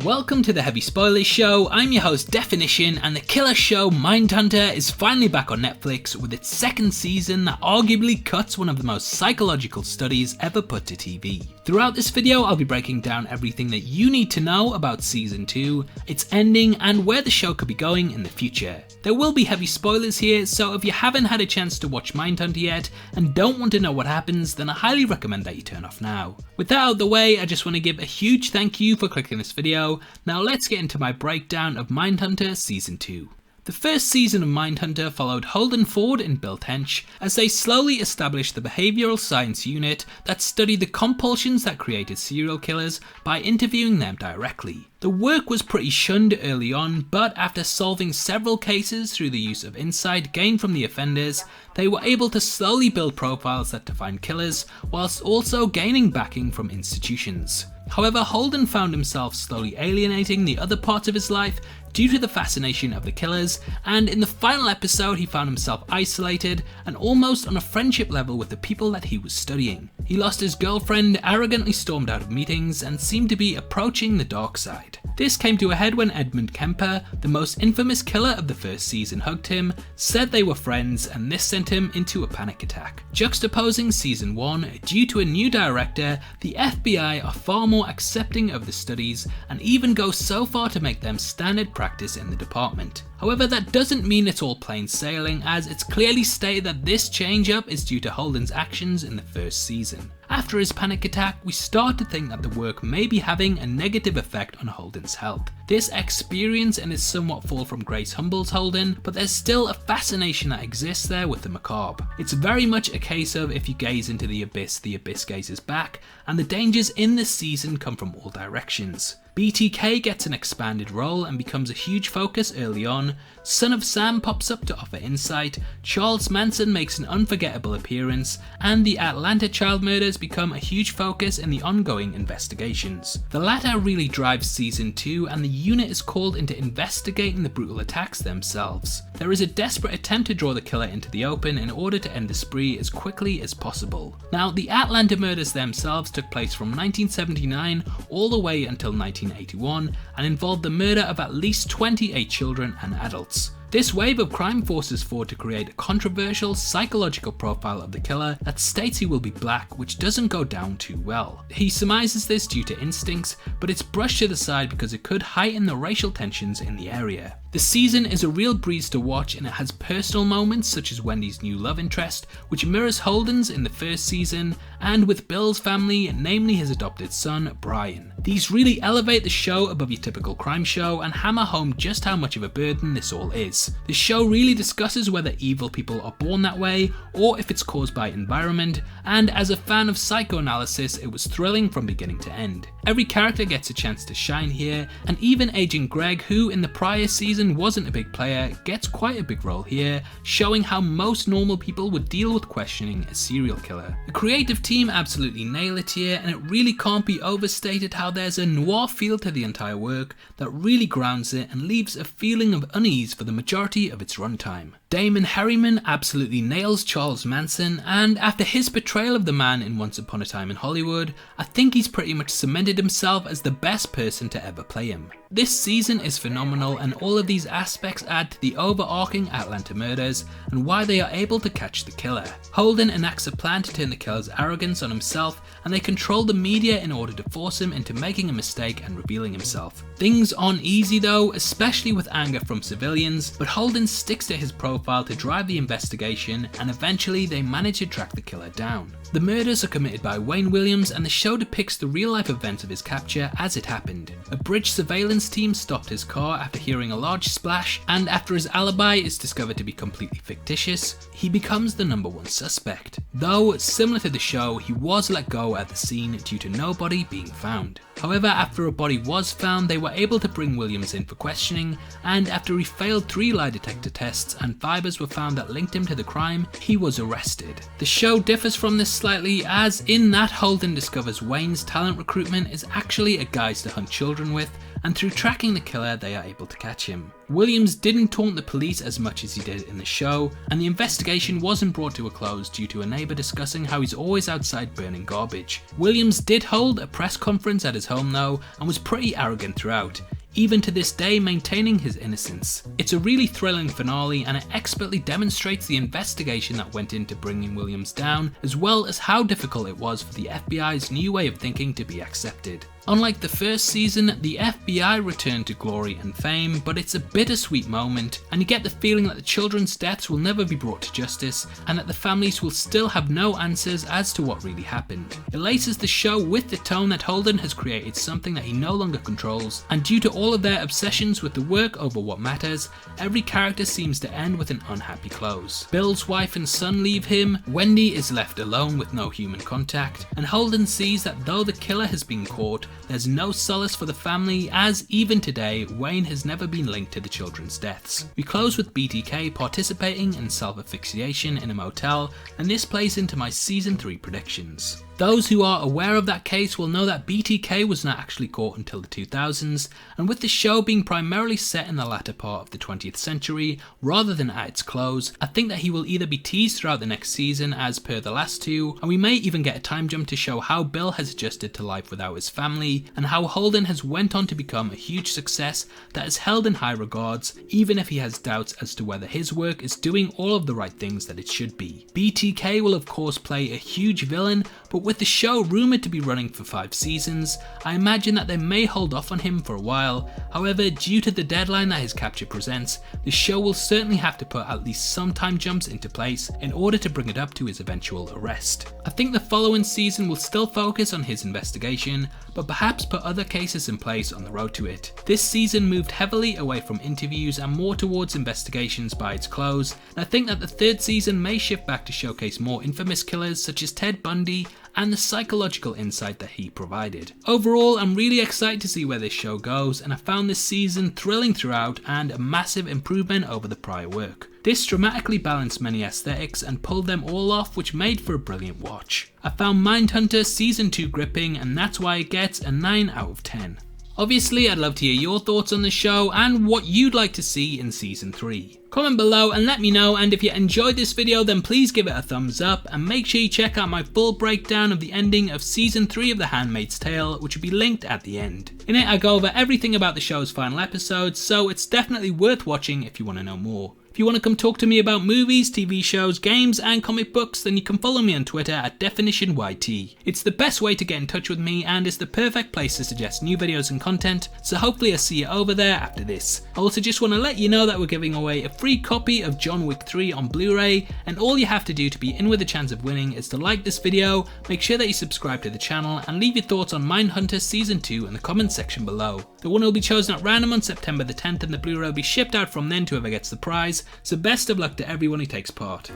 Welcome to the Heavy Spoilers Show. I'm your host Deffinition, and the killer show Mindhunter is finally back on Netflix with its second season that arguably cuts one of the most psychological studies ever put to TV. Throughout this video I'll be breaking down everything that you need to know about season 2, its ending, and where the show could be going in the future. There will be heavy spoilers here, so if you haven't had a chance to watch Mindhunter yet and don't want to know what happens, then I highly recommend that you turn off now. With that out of the way, I just want to give a huge thank you for clicking this video. Now let's get into my breakdown of Mindhunter Season 2. The first season of Mindhunter followed Holden and Bill Tench as they slowly established the behavioural science unit that studied the compulsions that created serial killers by interviewing them directly. The work was pretty shunned early on, but after solving several cases through the use of insight gained from the offenders, they were able to slowly build profiles that defined killers, whilst also gaining backing from institutions. However, Holden found himself slowly alienating the other parts of his life due to the fascination of the killers, and in the final episode he found himself isolated and almost on a friendship level with the people that he was studying. He lost his girlfriend, arrogantly stormed out of meetings, and seemed to be approaching the dark side. This came to a head when Edmund Kemper, the most infamous killer of the first season, hugged him, said they were friends, and this sent him into a panic attack. Juxtaposing season 1, due to a new director, the FBI are far more accepting of the studies and even go so far to make them standard practice in the department. However, that doesn't mean it's all plain sailing, as it's clearly stated that this change up is due to Holden's actions in the first season. After his panic attack, we start to think that the work may be having a negative effect on Holden's health. This experience and his somewhat fall from grace humbles Holden, but there's still a fascination that exists there with the macabre. It's very much a case of if you gaze into the abyss gazes back, and the dangers in this season come from all directions. BTK gets an expanded role and becomes a huge focus early on, Son of Sam pops up to offer insight, Charles Manson makes an unforgettable appearance, and the Atlanta child murders become a huge focus in the ongoing investigations. The latter really drives season 2, and the unit is called into investigating the brutal attacks themselves. There is a desperate attempt to draw the killer into the open in order to end the spree as quickly as possible. Now, the Atlanta murders themselves took place from 1979 all the way until 1981 and involved the murder of at least 28 children and adults. This wave of crime forces forward to create a controversial psychological profile of the killer that states he will be black, which doesn't go down too well. He surmises this due to instincts, but it's brushed to the side because it could heighten the racial tensions in the area. The season is a real breeze to watch, and it has personal moments such as Wendy's new love interest, which mirrors Holden's in the first season, and with Bill's family, namely his adopted son, Brian. These really elevate the show above your typical crime show and hammer home just how much of a burden this all is. The show really discusses whether evil people are born that way or if it's caused by environment, and as a fan of psychoanalysis, it was thrilling from beginning to end. Every character gets a chance to shine here, and even Agent Greg, who in the prior season wasn't a big player, gets quite a big role here, showing how most normal people would deal with questioning a serial killer. The creative team absolutely nail it here, and it really can't be overstated how there's a noir feel to the entire work that really grounds it and leaves a feeling of unease for the majority of its runtime. Damon Herriman absolutely nails Charles Manson, and after his portrayal of the man in Once Upon a Time in Hollywood, I think he's pretty much cemented himself as the best person to ever play him. This season is phenomenal, and all of these aspects add to the overarching Atlanta murders and why they are able to catch the killer. Holden enacts a plan to turn the killer's arrogance on himself, and they control the media in order to force him into making a mistake and revealing himself. Things aren't easy though, especially with anger from civilians, but Holden sticks to his profile to drive the investigation, and eventually they manage to track the killer down. The murders are committed by Wayne Williams, and the show depicts the real life events of his capture as it happened. A bridge surveillance team stopped his car after hearing a large splash, and after his alibi is discovered to be completely fictitious, he becomes the #1 suspect. Though, similar to the show, he was let go at the scene due to no body being found. However, after a body was found, they were able to bring Williams in for questioning, and after he failed 3 lie detector tests and fibers were found that linked him to the crime, he was arrested. The show differs from this slightly, as in that Holden discovers Wayne's talent recruitment is actually a guise to hunt children with, and through tracking the killer they are able to catch him. Williams didn't taunt the police as much as he did in the show, and the investigation wasn't brought to a close due to a neighbour discussing how he's always outside burning garbage. Williams did hold a press conference at his home though, and was pretty arrogant throughout, even to this day maintaining his innocence. It's a really thrilling finale, and it expertly demonstrates the investigation that went into bringing Williams down, as well as how difficult it was for the FBI's new way of thinking to be accepted. Unlike the first season, the FBI returned to glory and fame, but it's a bittersweet moment, and you get the feeling that the children's deaths will never be brought to justice, and that the families will still have no answers as to what really happened. It laces the show with the tone that Holden has created something that he no longer controls, and due to all of their obsessions with the work over what matters, every character seems to end with an unhappy close. Bill's wife and son leave him, Wendy is left alone with no human contact, and Holden sees that though the killer has been caught, there's no solace for the family, as even today, Wayne has never been linked to the children's deaths. We close with BTK participating in self-asphyxiation in a motel, and this plays into my season 3 predictions. Those who are aware of that case will know that BTK was not actually caught until the 2000s, and with the show being primarily set in the latter part of the 20th century rather than at its close, I think that he will either be teased throughout the next season as per the last two, and we may even get a time jump to show how Bill has adjusted to life without his family, and how Holden has went on to become a huge success that is held in high regards, even if he has doubts as to whether his work is doing all of the right things that it should be. BTK will of course play a huge villain, but with the show rumoured to be running for 5 seasons, I imagine that they may hold off on him for a while. However, due to the deadline that his capture presents, the show will certainly have to put at least some time jumps into place in order to bring it up to his eventual arrest. I think the following season will still focus on his investigation, but perhaps put other cases in place on the road to it. This season moved heavily away from interviews and more towards investigations by its close, and I think that the 3rd season may shift back to showcase more infamous killers such as Ted Bundy and the psychological insight that he provided. Overall, I'm really excited to see where this show goes, and I found this season thrilling throughout and a massive improvement over the prior work. This dramatically balanced many aesthetics and pulled them all off, which made for a brilliant watch. I found Mindhunter season 2 gripping, and that's why it gets a 9 out of 10. Obviously, I'd love to hear your thoughts on the show and what you'd like to see in season 3. Comment below and let me know, and if you enjoyed this video then please give it a thumbs up, and make sure you check out my full breakdown of the ending of season 3 of The Handmaid's Tale, which will be linked at the end. In it I go over everything about the show's final episodes, so it's definitely worth watching if you want to know more. If you want to come talk to me about movies, TV shows, games and comic books, then you can follow me on Twitter at DeffinitionYT. It's the best way to get in touch with me and is the perfect place to suggest new videos and content, so hopefully I'll see you over there after this. I also just want to let you know that we're giving away a free copy of John Wick 3 on Blu-ray, and all you have to do to be in with a chance of winning is to like this video, make sure that you subscribe to the channel, and leave your thoughts on Mindhunter season 2 in the comments section below. The winner will be chosen at random on September the 10th, and the Blu-ray will be shipped out from then to whoever gets the prize, so best of luck to everyone who takes part.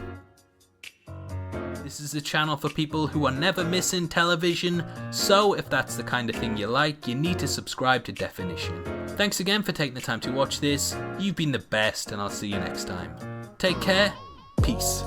This is a channel for people who are never missing television, so if that's the kind of thing you like, you need to subscribe to Deffinition. Thanks again for taking the time to watch this, you've been the best, and I'll see you next time. Take care, peace.